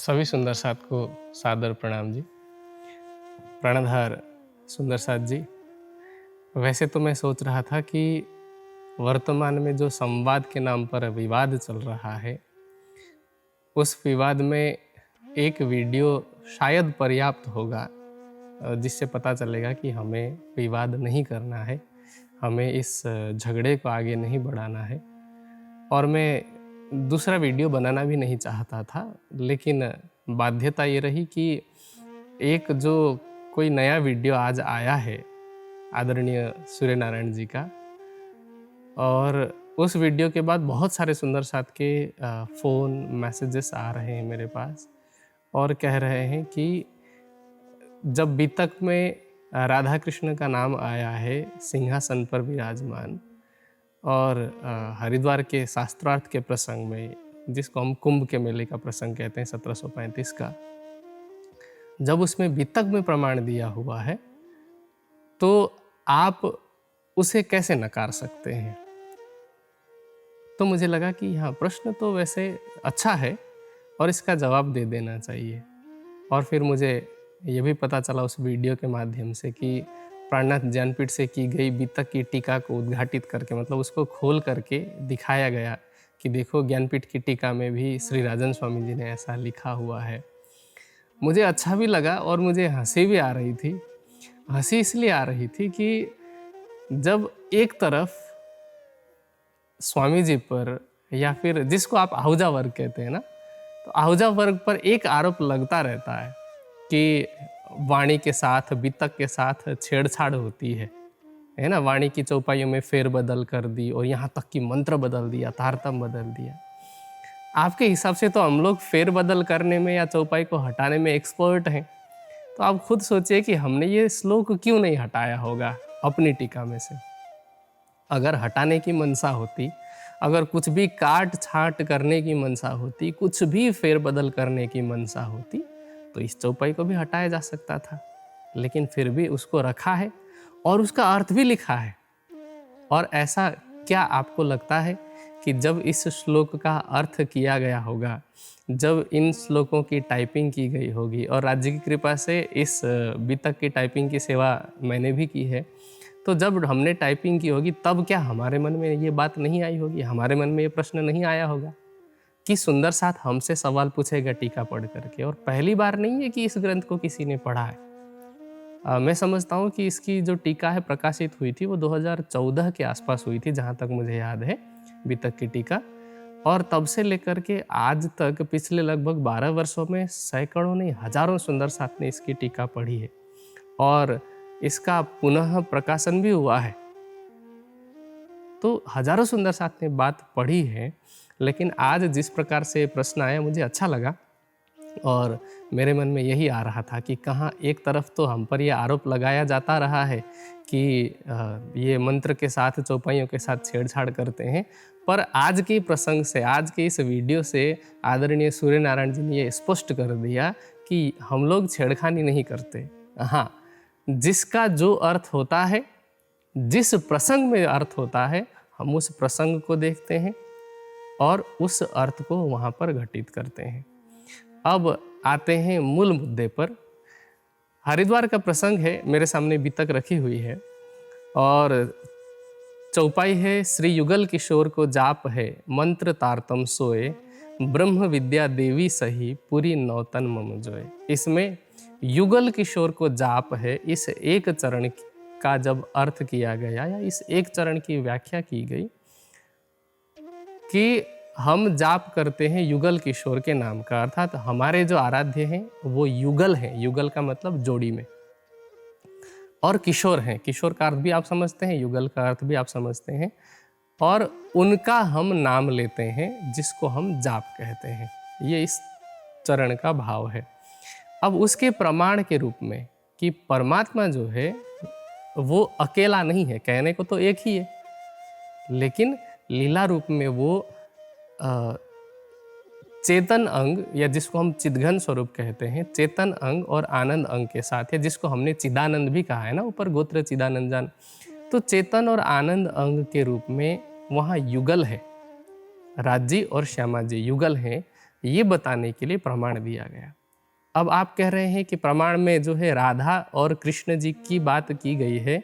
सभी सुंदर साथ को सादर प्रणाम जी। प्राणधार सुंदर साथ जी, वैसे तो मैं सोच रहा था कि वर्तमान में जो संवाद के नाम पर विवाद चल रहा है, उस विवाद में एक वीडियो शायद पर्याप्त होगा, जिससे पता चलेगा कि हमें विवाद नहीं करना है, हमें इस झगड़े को आगे नहीं बढ़ाना है। और मैं दूसरा वीडियो बनाना भी नहीं चाहता था, लेकिन बाध्यता ये रही कि एक जो कोई नया वीडियो आज आया है आदरणीय सूर्य नारायण जी का, और उस वीडियो के बाद बहुत सारे सुंदर साथ के फ़ोन मैसेजेस आ रहे हैं मेरे पास और कह रहे हैं कि जब बीतक में राधा कृष्ण का नाम आया है सिंहासन पर विराजमान, और हरिद्वार के शास्त्रार्थ के प्रसंग में, जिसको हम कुंभ के मेले का प्रसंग कहते हैं 1735 का, जब उसमें बीतक में प्रमाण दिया हुआ है तो आप उसे कैसे नकार सकते हैं। तो मुझे लगा कि हाँ, प्रश्न तो वैसे अच्छा है और इसका जवाब दे देना चाहिए। और फिर मुझे ये भी पता चला उस वीडियो के माध्यम से कि प्राणनाथ ज्ञानपीठ से की गई बीतक की टीका को उद्घाटित करके, मतलब उसको खोल करके दिखाया गया कि देखो ज्ञानपीठ की टीका में भी श्री राजन स्वामी जी ने ऐसा लिखा हुआ है। मुझे अच्छा भी लगा और मुझे हंसी भी आ रही थी। हंसी इसलिए आ रही थी कि जब एक तरफ स्वामी जी पर, या फिर जिसको आप आहूजा वर्ग कहते हैं ना, तो आहूजा वर्ग पर एक आरोप लगता रहता है कि वाणी के साथ, बीतक के साथ छेड़छाड़ होती है ना। वाणी की चौपाइयों में फेरबदल कर दी और यहाँ तक कि मंत्र बदल दिया, तारतम बदल दिया। आपके हिसाब से तो हम लोग फेरबदल करने में या चौपाई को हटाने में एक्सपर्ट हैं, तो आप खुद सोचिए कि हमने ये श्लोक क्यों नहीं हटाया होगा अपनी टीका में से। अगर हटाने की मनसा होती, अगर कुछ भी काट छाट करने की मनसा होती, कुछ भी फेरबदल करने की मनसा होती, तो इस चौपाई को भी हटाया जा सकता था। लेकिन फिर भी उसको रखा है और उसका अर्थ भी लिखा है। और ऐसा क्या आपको लगता है कि जब इस श्लोक का अर्थ किया गया होगा, जब इन श्लोकों की टाइपिंग की गई होगी, और राज्य की कृपा से इस बीतक की टाइपिंग की सेवा मैंने भी की है, तो जब हमने टाइपिंग की होगी तब क्या हमारे मन में ये बात नहीं आई होगी, हमारे मन में ये प्रश्न नहीं आया होगा कि सुंदर साथ हमसे सवाल पूछेगा टीका पढ़ करके। और पहली बार नहीं है कि इस ग्रंथ को किसी ने पढ़ा है। मैं समझता हूँ कि इसकी जो टीका है प्रकाशित हुई थी वो 2014 के आसपास हुई थी, जहाँ तक मुझे याद है, बीतक की टीका। और तब से लेकर के आज तक पिछले लगभग 12 वर्षों में सैकड़ों नहीं हजारों सुंदर साथ ने इसकी टीका पढ़ी है और इसका पुनः प्रकाशन भी हुआ है। तो हजारों सुंदर साथ ने बात पढ़ी है, लेकिन आज जिस प्रकार से प्रश्न आया मुझे अच्छा लगा। और मेरे मन में यही आ रहा था कि कहाँ एक तरफ तो हम पर यह आरोप लगाया जाता रहा है कि ये मंत्र के साथ, चौपाइयों के साथ छेड़छाड़ करते हैं, पर आज के प्रसंग से, आज के इस वीडियो से आदरणीय सूर्य नारायण जी ने ये स्पष्ट कर दिया कि हम लोग छेड़खानी नहीं करते। हाँ, जिसका जो अर्थ होता है, जिस प्रसंग में अर्थ होता है, हम उस प्रसंग को देखते हैं और उस अर्थ को वहाँ पर घटित करते हैं। अब आते हैं मूल मुद्दे पर। हरिद्वार का प्रसंग है, मेरे सामने बीतक रखी हुई है और चौपाई है, श्री युगल किशोर को जाप है, मंत्र तारतम सोए, ब्रह्म विद्या देवी सही, पूरी नौतन मम जोए। इसमें युगल किशोर को जाप है, इस एक चरण का जब अर्थ किया गया या इस एक चरण की व्याख्या की गई कि हम जाप करते हैं युगल किशोर के नाम का, अर्थात हमारे जो आराध्य हैं वो युगल हैं। युगल का मतलब जोड़ी में, और किशोर हैं। किशोर का अर्थ भी आप समझते हैं, युगल का अर्थ भी आप समझते हैं, और उनका हम नाम लेते हैं जिसको हम जाप कहते हैं। ये इस चरण का भाव है। अब उसके प्रमाण के रूप में कि परमात्मा जो है वो अकेला नहीं है, कहने को तो एक ही है, लेकिन लीला रूप में वो चेतन अंग, या जिसको हम चिद्घन स्वरूप कहते हैं, चेतन अंग और आनंद अंग के साथ है, जिसको हमने चिदानंद भी कहा है ना, ऊपर गोत्र चिदानंद जान। तो चेतन और आनंद अंग के रूप में वहाँ युगल है, राजी और श्यामा जी युगल हैं। ये बताने के लिए प्रमाण दिया गया। अब आप कह रहे हैं कि प्रमाण में जो है राधा और कृष्ण जी की बात की गई है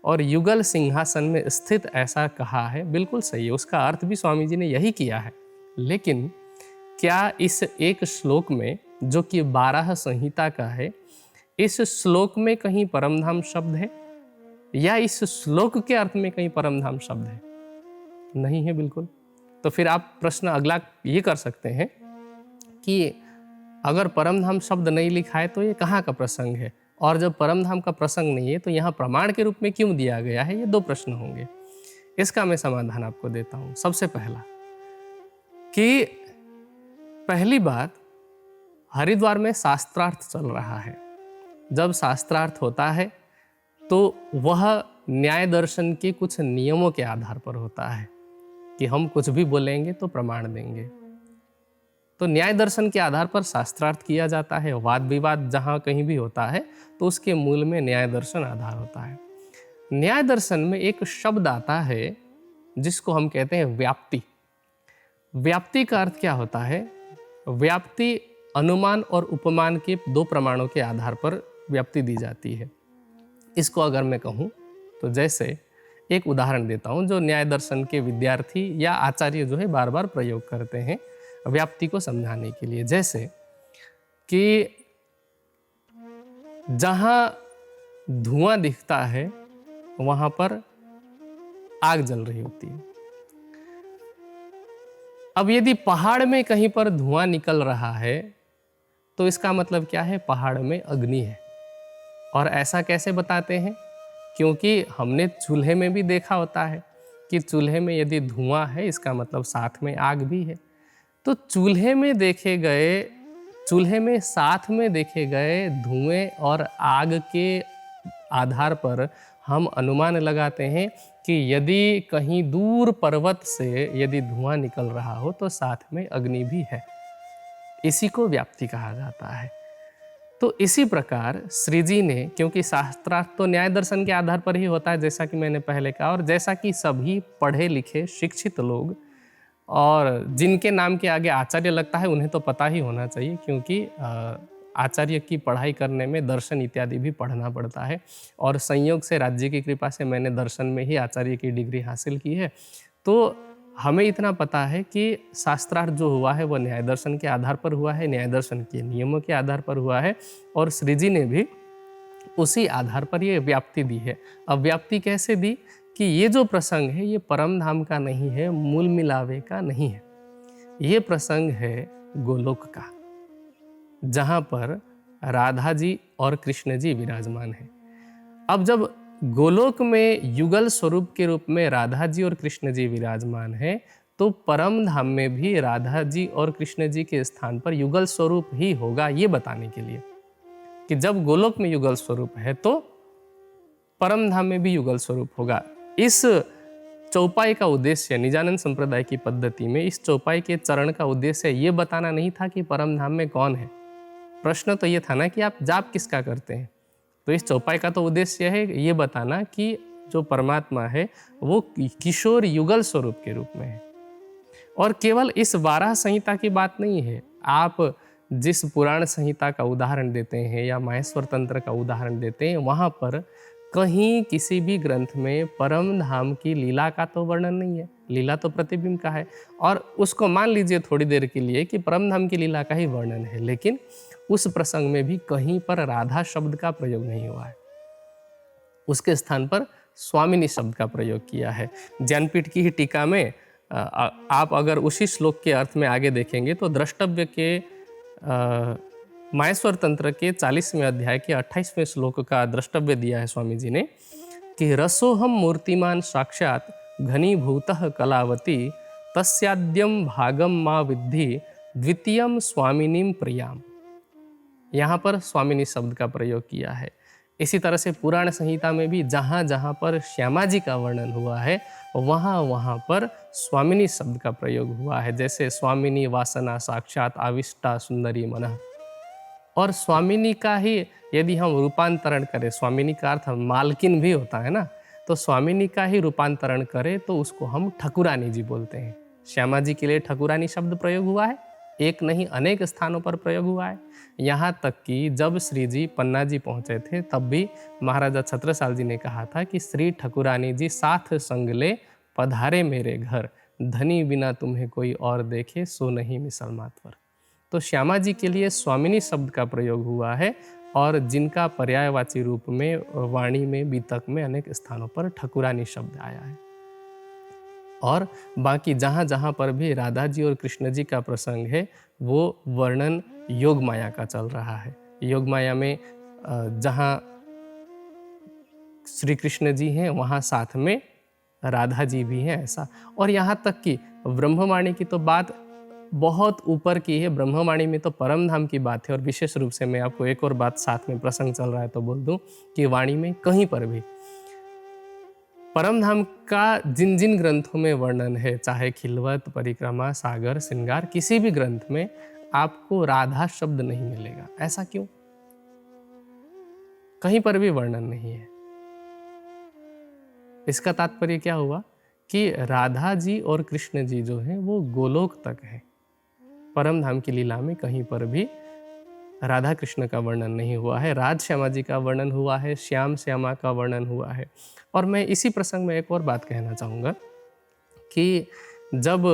और युगल सिंहासन में स्थित ऐसा कहा है, बिल्कुल सही है, उसका अर्थ भी स्वामी जी ने यही किया है। लेकिन क्या इस एक श्लोक में जो कि 12 संहिता का है, इस श्लोक में कहीं परमधाम शब्द है या इस श्लोक के अर्थ में कहीं परमधाम शब्द है? नहीं है बिल्कुल। तो फिर आप प्रश्न अगला ये कर सकते हैं कि अगर परमधाम शब्द नहीं लिखा है तो ये कहाँ का प्रसंग है, और जब परमधाम का प्रसंग नहीं है तो यहाँ प्रमाण के रूप में क्यों दिया गया है? ये दो प्रश्न होंगे। इसका मैं समाधान आपको देता हूँ। सबसे पहला कि पहली बात, हरिद्वार में शास्त्रार्थ चल रहा है। जब शास्त्रार्थ होता है तो वह न्याय दर्शन के कुछ नियमों के आधार पर होता है कि हम कुछ भी बोलेंगे तो प्रमाण देंगे। तो न्याय दर्शन के आधार पर शास्त्रार्थ किया जाता है। वाद विवाद जहाँ कहीं भी होता है तो उसके मूल में न्याय दर्शन आधार होता है। न्याय दर्शन में एक शब्द आता है जिसको हम कहते हैं व्याप्ति। व्याप्ति का अर्थ क्या होता है? व्याप्ति अनुमान और उपमान के दो प्रमाणों के आधार पर व्याप्ति दी जाती है। इसको अगर मैं कहूँ तो जैसे एक उदाहरण देता हूँ जो न्याय दर्शन के विद्यार्थी या आचार्य जो है बार बार प्रयोग करते हैं व्याप्ति को समझाने के लिए। जैसे कि जहाँ धुआं दिखता है वहाँ पर आग जल रही होती है। अब यदि पहाड़ में कहीं पर धुआं निकल रहा है तो इसका मतलब क्या है? पहाड़ में अग्नि है। और ऐसा कैसे बताते हैं? क्योंकि हमने चूल्हे में भी देखा होता है कि चूल्हे में यदि धुआं है इसका मतलब साथ में आग भी है। तो चूल्हे में साथ में देखे गए धुएं और आग के आधार पर हम अनुमान लगाते हैं कि यदि कहीं दूर पर्वत से यदि धुआं निकल रहा हो तो साथ में अग्नि भी है। इसी को व्याप्ति कहा जाता है। तो इसी प्रकार श्री जी ने, क्योंकि शास्त्रार्थ तो न्याय दर्शन के आधार पर ही होता है जैसा कि मैंने पहले कहा, और जैसा कि सभी पढ़े लिखे शिक्षित लोग और जिनके नाम के आगे आचार्य लगता है उन्हें तो पता ही होना चाहिए, क्योंकि आचार्य की पढ़ाई करने में दर्शन इत्यादि भी पढ़ना पड़ता है। और संयोग से राज्य की कृपा से मैंने दर्शन में ही आचार्य की डिग्री हासिल की है। तो हमें इतना पता है कि शास्त्रार्थ जो हुआ है वह न्याय दर्शन के आधार पर हुआ है, न्याय दर्शन के नियमों के आधार पर हुआ है, और श्री जी ने भी उसी आधार पर ये व्याप्ति दी है। अब व्याप्ति कैसे दी कि ये जो प्रसंग है ये परम धाम का नहीं है, मूल मिलावे का नहीं है। ये प्रसंग है गोलोक का, जहाँ पर राधा जी और कृष्ण जी विराजमान हैं। अब जब गोलोक में युगल स्वरूप के रूप में राधा जी और कृष्ण जी विराजमान हैं, तो परम धाम में भी राधा जी और कृष्ण जी के स्थान पर युगल स्वरूप ही होगा, ये बताने के लिए कि जब गोलोक में युगल स्वरूप है तो परम धाम में भी युगल स्वरूप होगा। इस चौपाई का उद्देश्य, निजानंद संप्रदाय की पद्धति में इस चौपाई के चरण का उद्देश्य ये बताना नहीं था कि परम धाम में कौन है। प्रश्न तो ये था ना कि आप जाप किसका करते हैं। तो इस चौपाई का तो उद्देश्य है ये बताना कि जो परमात्मा है वो किशोर युगल स्वरूप के रूप में है। और केवल इस 12 संहिता की बात नहीं है। आप जिस पुराण संहिता का उदाहरण देते हैं या माहेश्वर तंत्र का उदाहरण देते हैं, वहाँ पर कहीं किसी भी ग्रंथ में परम धाम की लीला का तो वर्णन नहीं है। लीला तो प्रतिबिंब का है, और उसको मान लीजिए थोड़ी देर के लिए कि परम धाम की लीला का ही वर्णन है, लेकिन उस प्रसंग में भी कहीं पर राधा शब्द का प्रयोग नहीं हुआ है। उसके स्थान पर स्वामिनी शब्द का प्रयोग किया है। ज्ञानपीठ की ही टीका में आप अगर उसी श्लोक के अर्थ में आगे देखेंगे तो द्रष्टव्य के माहेश्वर तंत्र के 40वें अध्याय के 28वें श्लोक का द्रष्टव्य दिया है स्वामी जी ने कि रसोहम मूर्तिमान साक्षात घनीभूतः कलावती तस्याद्यम भागम मा विद्धि द्वितीयम स्वामिनीम प्रियाम। यहाँ पर स्वामिनी शब्द का प्रयोग किया है। इसी तरह से पुराण संहिता में भी जहाँ जहाँ पर श्यामा जी का वर्णन हुआ है वहाँ वहाँ पर स्वामिनी शब्द का प्रयोग हुआ है। जैसे स्वामिनी वासना साक्षात आविष्टा सुंदरी मनः। और स्वामिनी का ही यदि हम रूपांतरण करें, स्वामिनी का अर्थ मालकिन भी होता है ना, तो स्वामिनी का ही रूपांतरण करें तो उसको हम ठकुरानी जी बोलते हैं। श्यामा जी के लिए ठकुरानी शब्द प्रयोग हुआ है, एक नहीं अनेक स्थानों पर प्रयोग हुआ है। यहाँ तक कि जब श्री जी पन्ना जी पहुँचे थे तब भी महाराजा छत्रसाल जी ने कहा था कि श्री ठकुरानी जी साथ संग ले पधारे मेरे घर, धनी बिना तुम्हें कोई और देखे सो नहीं मिसल मातवर। तो श्यामा जी के लिए स्वामिनी शब्द का प्रयोग हुआ है और जिनका पर्यायवाची रूप में वाणी में बीतक में अनेक स्थानों पर ठकुरानी शब्द आया है। और बाकी जहाँ जहाँ पर भी राधा जी और कृष्ण जी का प्रसंग है वो वर्णन योग माया का चल रहा है। योग माया में जहाँ श्री कृष्ण जी हैं वहाँ साथ में राधा जी भी हैं ऐसा। और यहाँ तक कि ब्रह्मवाणी की तो बात बहुत ऊपर की है, ब्रह्मवाणी में तो परम धाम की बात है। और विशेष रूप से मैं आपको एक और बात साथ में प्रसंग चल रहा है तो बोल दूं कि वाणी में कहीं पर भी परम धाम का जिन जिन ग्रंथों में वर्णन है, चाहे खिलवत, परिक्रमा, सागर, श्रृंगार, किसी भी ग्रंथ में आपको राधा शब्द नहीं मिलेगा। ऐसा क्यों? कहीं पर भी वर्णन नहीं है। इसका तात्पर्य क्या हुआ कि राधा जी और कृष्ण जी जो हैं वो गोलोक तक है। परम धाम की लीला में कहीं पर भी राधा कृष्ण का वर्णन नहीं हुआ है। राध श्यामा जी का वर्णन हुआ है, श्याम श्यामा का वर्णन हुआ है। और मैं इसी प्रसंग में एक और बात कहना चाहूँगा कि जब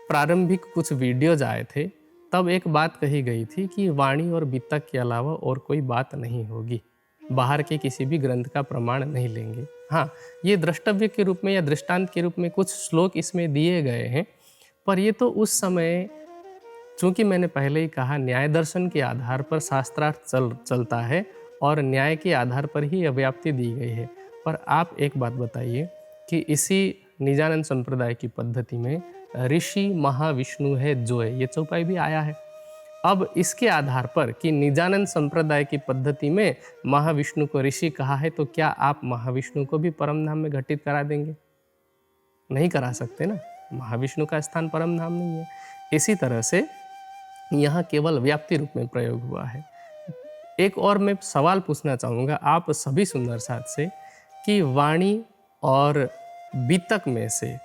प्रारंभिक कुछ वीडियोज आए थे तब एक बात कही गई थी कि वाणी और बीतक के अलावा और कोई बात नहीं होगी, बाहर के किसी भी ग्रंथ का प्रमाण नहीं लेंगे। हाँ, ये द्रष्टव्य के रूप में या दृष्टांत के रूप में कुछ श्लोक इसमें दिए गए हैं, पर ये तो उस समय, चूँकि मैंने पहले ही कहा, न्याय दर्शन के आधार पर शास्त्रार्थ चलता है और न्याय के आधार पर ही अव्याप्ति दी गई है। पर आप एक बात बताइए कि इसी निजानंद संप्रदाय की पद्धति में ऋषि महाविष्णु है जो है, ये चौपाई भी आया है। अब इसके आधार पर कि निजानंद संप्रदाय की पद्धति में महाविष्णु को ऋषि कहा है, तो क्या आप महाविष्णु को भी परम धाम में घटित करा देंगे? नहीं करा सकते ना, महाविष्णु का स्थान परम धाम नहीं है। इसी तरह से यहाँ केवल व्याप्ति रूप में प्रयोग हुआ है। एक और मैं सवाल पूछना चाहूँगा आप सभी सुंदर साथ से कि वाणी और बीतक में से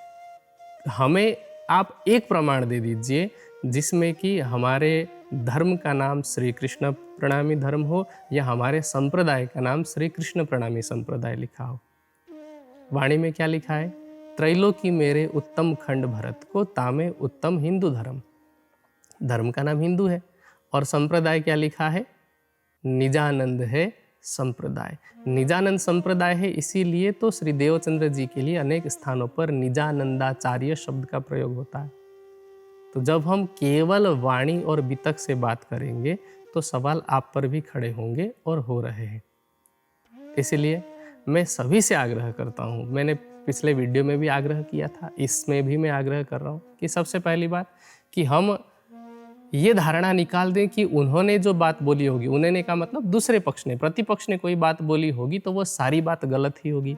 हमें आप एक प्रमाण दे दीजिए जिसमें कि हमारे धर्म का नाम श्री कृष्ण प्रणामी धर्म हो या हमारे संप्रदाय का नाम श्री कृष्ण प्रणामी संप्रदाय लिखा हो। वाणी में क्या लिखा है? त्रैलोकी मेरे उत्तम खंड भरत को तामे उत्तम हिंदू धर्म। धर्म का नाम हिंदू है और संप्रदाय क्या लिखा है? निजानंद है संप्रदाय। निजानंद संप्रदाय है, इसीलिए तो श्री देवचंद्र जी के लिए अनेक स्थानों पर निजानंदाचार्य शब्द का प्रयोग होता है। तो जब हम केवल वाणी और बीतक से बात करेंगे तो सवाल आप पर भी खड़े होंगे और हो रहे हैं। इसलिए मैं सभी से आग्रह करता हूँ, मैंने पिछले वीडियो में भी आग्रह किया था, इसमें भी मैं आग्रह कर रहा हूँ कि सबसे पहली बात कि हम ये धारणा निकाल दें कि उन्होंने जो बात बोली होगी, उन्होंने का मतलब दूसरे पक्ष ने, प्रतिपक्ष ने कोई बात बोली होगी तो वो सारी बात गलत ही होगी।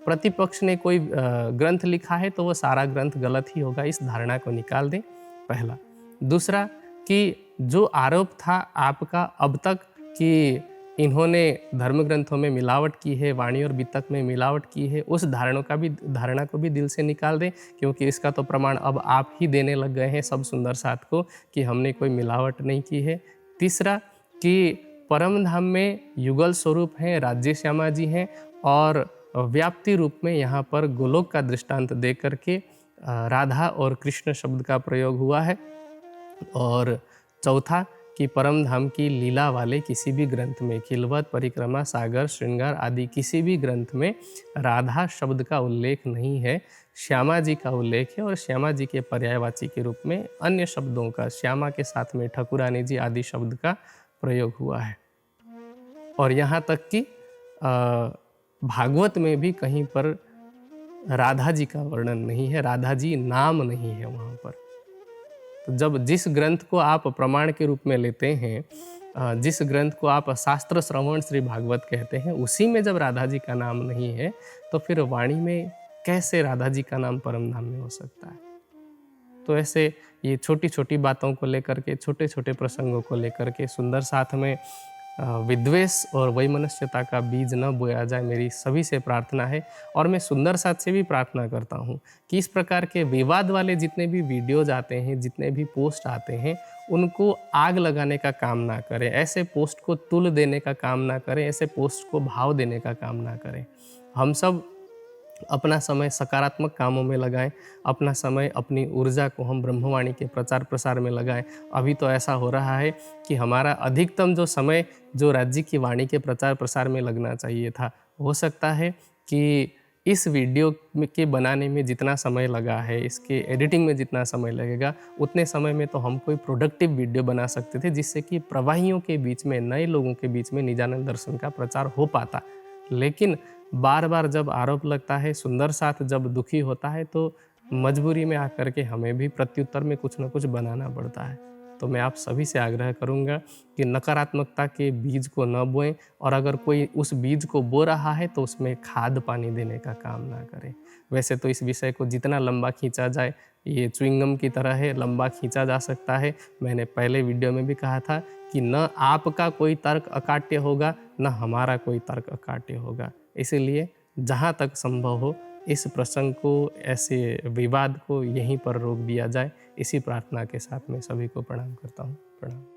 प्रतिपक्ष ने कोई ग्रंथ लिखा है तो वो सारा ग्रंथ गलत ही होगा। इस धारणा को निकाल दें, पहला। दूसरा कि जो आरोप था आपका अब तक कि इन्होंने धर्म ग्रंथों में मिलावट की है, वाणी और बीतक में मिलावट की है, उस धारणा को भी दिल से निकाल दें, क्योंकि इसका तो प्रमाण अब आप ही देने लग गए हैं सब सुंदर साथ को कि हमने कोई मिलावट नहीं की है। तीसरा कि परम धाम में युगल स्वरूप हैं, राज्य श्यामा जी हैं और व्याप्ति रूप में यहाँ पर गोलोक का दृष्टांत दे करके राधा और कृष्ण शब्द का प्रयोग हुआ है। और चौथा कि परम धाम की लीला वाले किसी भी ग्रंथ में, खिलवत, परिक्रमा, सागर, श्रृंगार आदि किसी भी ग्रंथ में राधा शब्द का उल्लेख नहीं है, श्यामा जी का उल्लेख है। और श्यामा जी के पर्यायवाची के रूप में अन्य शब्दों का, श्यामा के साथ में ठकुरानी जी आदि शब्द का प्रयोग हुआ है। और यहाँ तक कि भागवत में भी कहीं पर राधा जी का वर्णन नहीं है, राधा जी नाम नहीं है वहाँ पर। तो जब जिस ग्रंथ को आप प्रमाण के रूप में लेते हैं, जिस ग्रंथ को आप शास्त्र श्रवण श्री भागवत कहते हैं, उसी में जब राधा जी का नाम नहीं है तो फिर वाणी में कैसे राधा जी का नाम परम धाम में हो सकता है? तो ऐसे ये छोटी छोटी बातों को लेकर के, छोटे छोटे प्रसंगों को लेकर के सुंदर साथ में विद्वेष और वैमनस्यता का बीज न बोया जाए, मेरी सभी से प्रार्थना है। और मैं सुंदर साथ से भी प्रार्थना करता हूँ कि इस प्रकार के विवाद वाले जितने भी वीडियोज आते हैं, जितने भी पोस्ट आते हैं, उनको आग लगाने का काम ना करें, ऐसे पोस्ट को तुल देने का काम ना करें, ऐसे पोस्ट को भाव देने का काम ना करें। हम सब अपना समय सकारात्मक कामों में लगाएं, अपना समय, अपनी ऊर्जा को हम ब्रह्मवाणी के प्रचार प्रसार में लगाएं। अभी तो ऐसा हो रहा है कि हमारा अधिकतम जो समय जो राज्य की वाणी के प्रचार प्रसार में लगना चाहिए था, हो सकता है कि इस वीडियो के बनाने में जितना समय लगा है, इसके एडिटिंग में जितना समय लगेगा, उतने समय में तो हम कोई प्रोडक्टिव वीडियो बना सकते थे, जिससे कि प्रवाहियों के बीच में, नए लोगों के बीच में निजानंद दर्शन का प्रचार हो पाता। लेकिन बार बार जब आरोप लगता है, सुंदर साथ जब दुखी होता है, तो मजबूरी में आकर के हमें भी प्रत्युत्तर में कुछ न कुछ बनाना पड़ता है। तो मैं आप सभी से आग्रह करूँगा कि नकारात्मकता के बीज को न बोएं, और अगर कोई उस बीज को बो रहा है तो उसमें खाद पानी देने का काम ना करें। वैसे तो इस विषय को जितना लंबा खींचा जाए, ये च्युइंगम की तरह है, लंबा खींचा जा सकता है। मैंने पहले वीडियो में भी कहा था कि न आपका कोई तर्क अकाट्य होगा, न हमारा कोई तर्क अकाट्य होगा। इसीलिए जहाँ तक संभव हो इस प्रसंग को, ऐसे विवाद को यहीं पर रोक दिया जाए। इसी प्रार्थना के साथ मैं सभी को प्रणाम करता हूँ। प्रणाम।